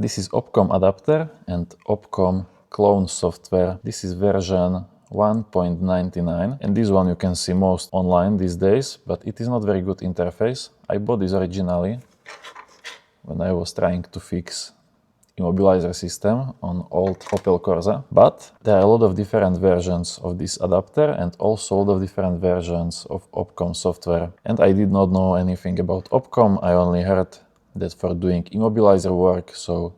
This is Opcom adapter and Opcom clone software. This is version 1.99, and this one you can see most online these days, but it is not very good interface. I bought this originally when I was trying to fix immobilizer system on old Opel Corsa, but there are a lot of different versions of this adapter and also a lot of different versions of Opcom software. And I did not know anything about Opcom. I only heard that for doing immobilizer work, so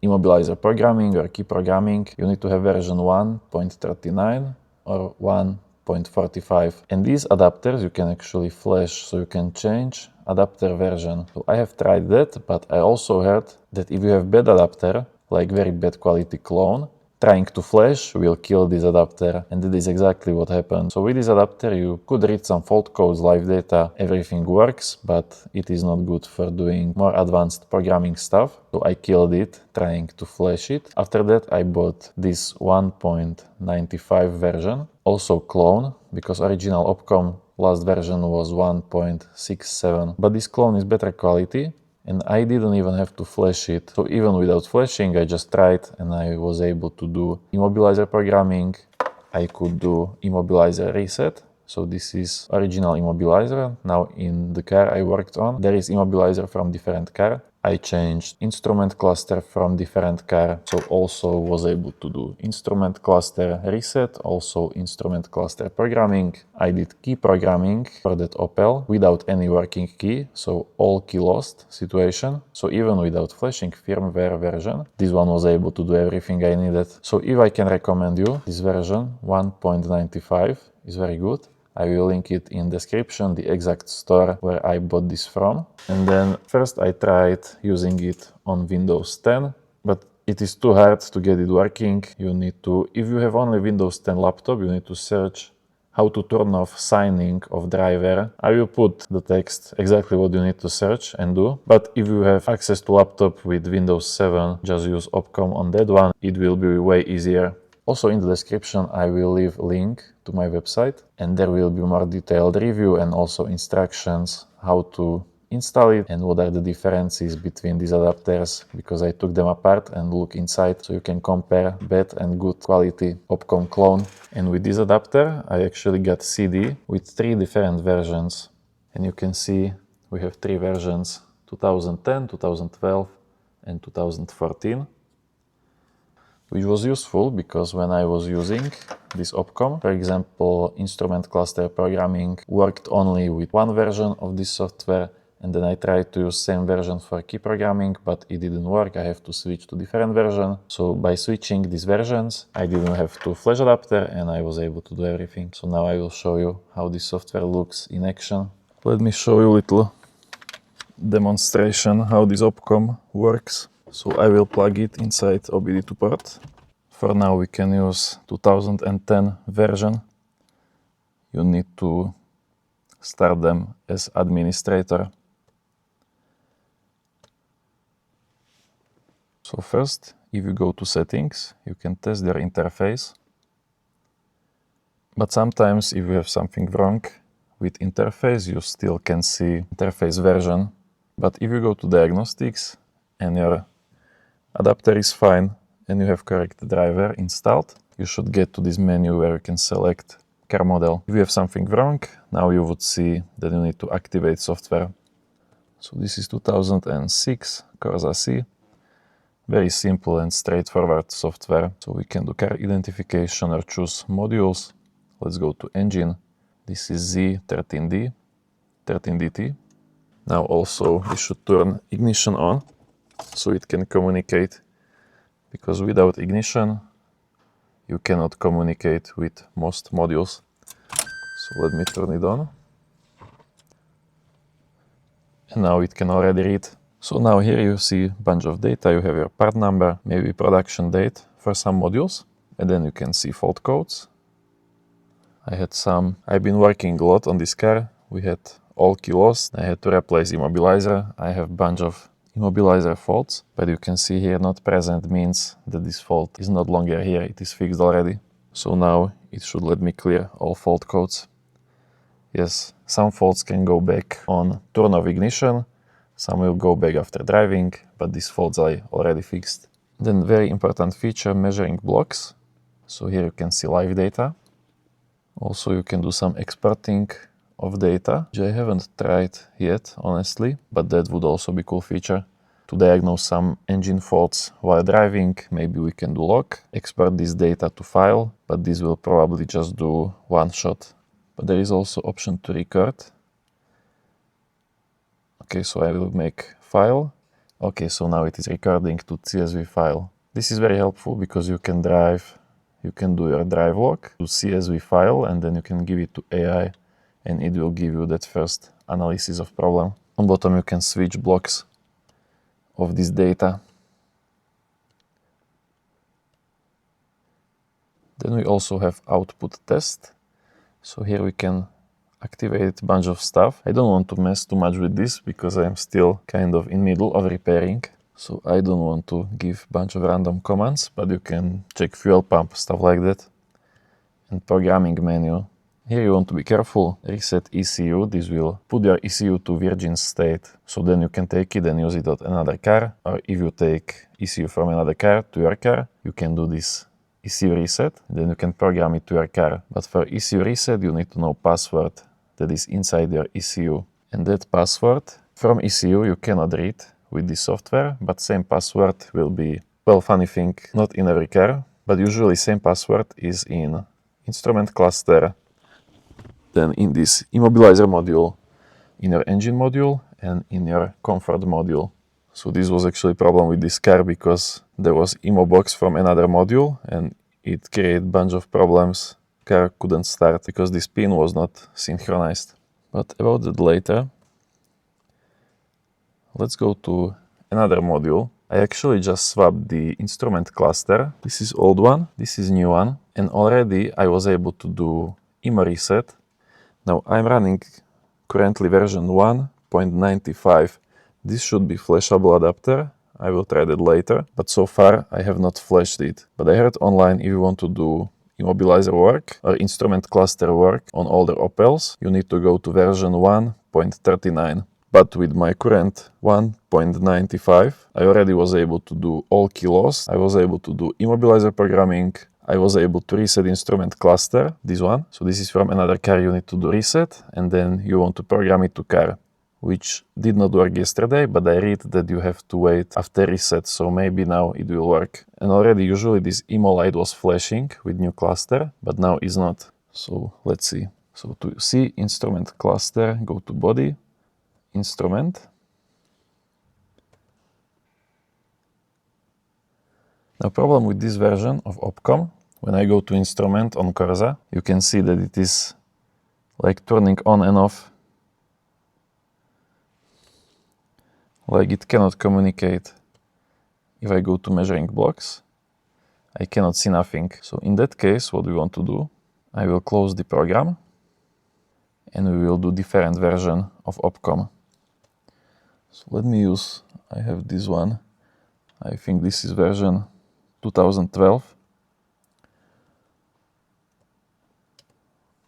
immobilizer programming or key programming, you need to have version 1.39 or 1.45. And these adapters you can actually flash, so you can change adapter version. So I have tried that, but I also heard that if you have bad adapter, like very bad quality clone, trying to flash will kill this adapter, and that is exactly what happened. So with this adapter you could read some fault codes, live data, everything works, but it is not good for doing more advanced programming stuff. So I killed it trying to flash it. After that I bought this 1.95 version, also clone, because original Opcom last version was 1.67, but this clone is better quality. And I didn't even have to flash it. So even without flashing, I just tried and I was able to do immobilizer programming. I could do immobilizer reset. So this is original immobilizer. Now in the car I worked on, there is immobilizer from different car. I changed instrument cluster from different car, so also was able to do instrument cluster reset, also instrument cluster programming. I did key programming for that Opel without any working key, so all key lost situation. So even without flashing firmware version, this one was able to do everything I needed. So if I can recommend you, this version 1.95 is very good. I will link it in description, the exact store where I bought this from. And then first I tried using it on Windows 10, but it is too hard to get it working. You need to, if you have only Windows 10 laptop, you need to search how to turn off signing of driver. I will put the text exactly what you need to search and do. But if you have access to laptop with Windows 7, just use Opcom on that one. It will be way easier. Also in the description I will leave a link to my website, and there will be more detailed review and also instructions how to install it and what are the differences between these adapters, because I took them apart and look inside so you can compare bad and good quality Opcom clone. And with this adapter I actually got CD with 3 different versions, and you can see we have 3 versions: 2010, 2012 and 2014. Which was useful because when I was using this Opcom, for example, instrument cluster programming worked only with one version of this software, and then I tried to use same version for key programming, but it didn't work. I have to switch to different version. So by switching these versions, I didn't have to flash adapter and I was able to do everything. So now I will show you how this software looks in action. Let me show you a little demonstration how this Opcom works. So I will plug it inside OBD2 port. For now we can use 2010 version. You need to start them as administrator. So first, if you go to settings, you can test their interface. But sometimes if you have something wrong with interface, you still can see interface version. But if you go to diagnostics and your adapter is fine and you have correct driver installed, you should get to this menu where you can select car model. If you have something wrong, now you would see that you need to activate software. So this is 2006 Corsa C. Very simple and straightforward software. So we can do car identification or choose modules. Let's go to engine. This is Z13D, 13DT. Now also we should turn ignition on, so it can communicate, because without ignition you cannot communicate with most modules. So let me turn it on. And now it can already read. So now here you see a bunch of data. You have your part number, maybe production date for some modules, and then you can see fault codes. I've been working a lot on this car. We had all key lost. I had to replace immobilizer. I have a bunch of immobilizer faults, but you can see here not present means that this fault is not longer here, it is fixed already. So now it should let me clear all fault codes. Yes, some faults can go back on turn off ignition, some will go back after driving, but these faults I already fixed. Then very important feature, measuring blocks. So here you can see live data. Also you can do some exporting of data, which I haven't tried yet, honestly, but that would also be a cool feature. To diagnose some engine faults while driving, maybe we can do log, export this data to file, but this will probably just do one shot. But there is also option to record. Okay, so I will make file. Okay, so now it is recording to CSV file. This is very helpful because you can do your drive log to CSV file, and then you can give it to AI and it will give you that first analysis of problem. On bottom you can switch blocks of this data. Then we also have output test. So here we can activate a bunch of stuff. I don't want to mess too much with this because I'm still kind of in middle of repairing. So I don't want to give a bunch of random commands, but you can check fuel pump, stuff like that. And programming menu. Here you want to be careful. Reset ECU. This will put your ECU to virgin state. So then you can take it and use it on another car. Or if you take ECU from another car to your car, you can do this ECU reset. Then you can program it to your car. But for ECU reset, you need to know password that is inside your ECU. And that password from ECU you cannot read with this software, but same password will be, well, funny thing, not in every car, but usually same password is in instrument cluster, then in this immobilizer module, in your engine module, and in your comfort module. So this was actually a problem with this car because there was IMO box from another module and it created a bunch of problems. Car couldn't start because this pin was not synchronized. But about that later. Let's go to another module. I actually just swapped the instrument cluster. This is old one, this is new one. And already I was able to do IMO reset. Now I'm running currently version 1.95. This should be flashable adapter. I will try that later, but so far I have not flashed it. But I heard online if you want to do immobilizer work or instrument cluster work on older Opels, you need to go to version 1.39. But with my current 1.95, I already was able to do all kilos. I was able to do immobilizer programming. I was able to reset instrument cluster, this one. So this is from another car, you need to do reset, and then you want to program it to car, which did not work yesterday, but I read that you have to wait after reset, so maybe now it will work. And already usually this IMO light was flashing with new cluster, but now it's not. So let's see. So to see instrument cluster, go to body, instrument. Now problem with this version of Opcom, when I go to instrument on Corsa, you can see that it is like turning on and off. Like it cannot communicate. If I go to measuring blocks, I cannot see nothing. So in that case, what we want to do, I will close the program and we will do different version of Opcom. So let me use, I have this one, I think this is version 2012.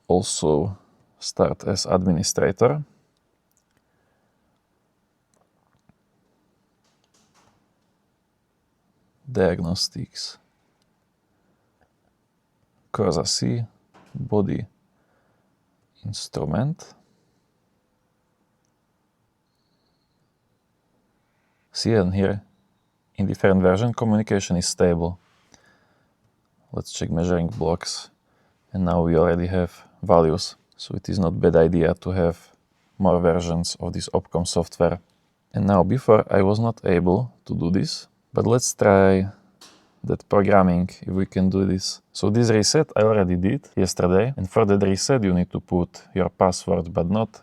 Also start as administrator. Diagnostics. Corsa C, body, instrument. See, and here in different version communication is stable. Let's check measuring blocks, and now we already have values. So it is not bad idea to have more versions of this Opcom software. And now before I was not able to do this, but let's try that programming if we can do this. So this reset I already did yesterday, and for that reset you need to put your password, but not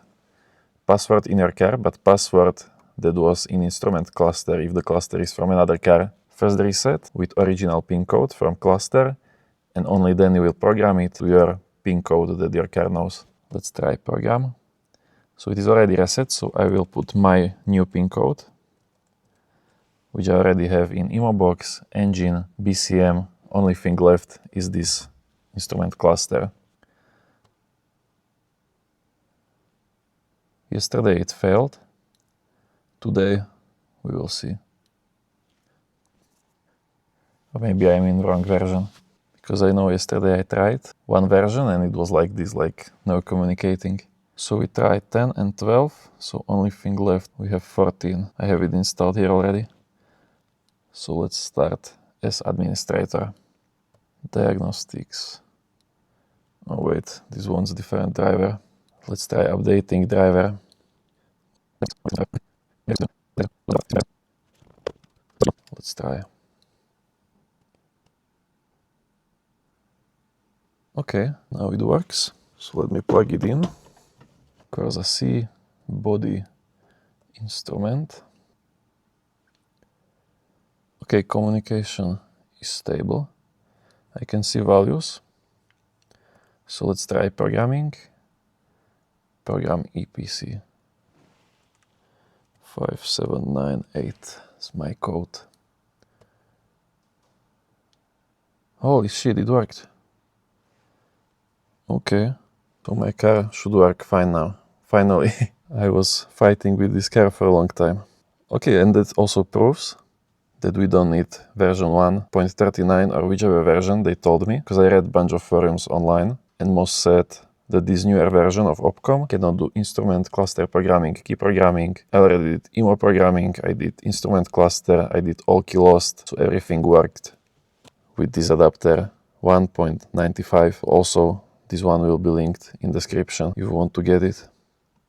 password in your car, but password that was in instrument cluster if the cluster is from another car. First reset with original pin code from cluster, and only then you will program it to your pin code that your car knows. Let's try program. So it is already reset, so I will put my new pin code, which I already have in IMO box, engine, BCM. Only thing left is this instrument cluster. Yesterday it failed. Today we will see. Or maybe I'm in the wrong version. Because I know yesterday I tried one version and it was like this, like no communicating. So we tried 10 and 12, so only thing left, we have 14. I have it installed here already. So let's start as administrator. Diagnostics. Oh wait, this one's a different driver. Let's try updating driver. Let's try. Okay, now it works. So let me plug it in. Cursor C, body, instrument. Okay, communication is stable. I can see values. So let's try programming. Program EPC. 5798 is my code. Holy shit, it worked. Okay, so my car should work fine now. Finally, I was fighting with this car for a long time. Okay, and that also proves that we don't need version 1.39 or whichever version they told me, because I read a bunch of forums online and most said that this newer version of Opcom cannot do instrument cluster programming, key programming. I already did IMO programming, I did instrument cluster, I did all key lost, so everything worked with this adapter 1.95. Also, this one will be linked in description if you want to get it.